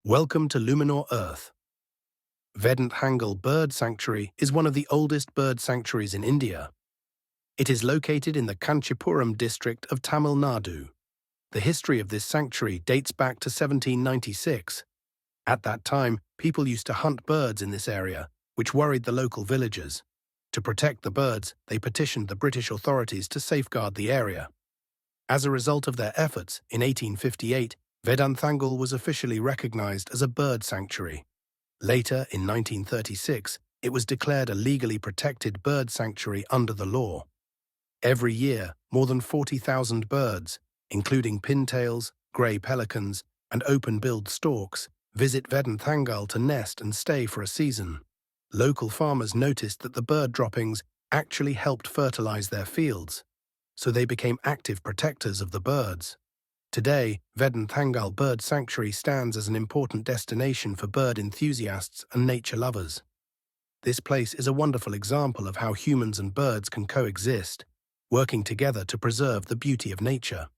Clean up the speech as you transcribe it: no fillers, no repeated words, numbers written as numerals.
Welcome to Luminor Earth. Vedanthangle Bird Sanctuary is one of the oldest bird sanctuaries in India. It is located in the Kanchipuram district of Tamil Nadu. The history of this sanctuary dates back to 1796. At that time, people used to hunt birds in this area, which worried the local villagers. To protect the birds, they petitioned the British authorities to safeguard the area. As a result of their efforts, in 1858, Vedanthangle was officially recognized as a bird sanctuary. Later, in 1936, it was declared a legally protected bird sanctuary under the law. Every year, more than 40,000 birds, including pintails, grey pelicans, and open-billed storks, visit Vedanthangle to nest and stay for a season. Local farmers noticed that the bird droppings actually helped fertilize their fields, so they became active protectors of the birds. Today, Vedanthangle Bird Sanctuary stands as an important destination for bird enthusiasts and nature lovers. This place is a wonderful example of how humans and birds can coexist, working together to preserve the beauty of nature.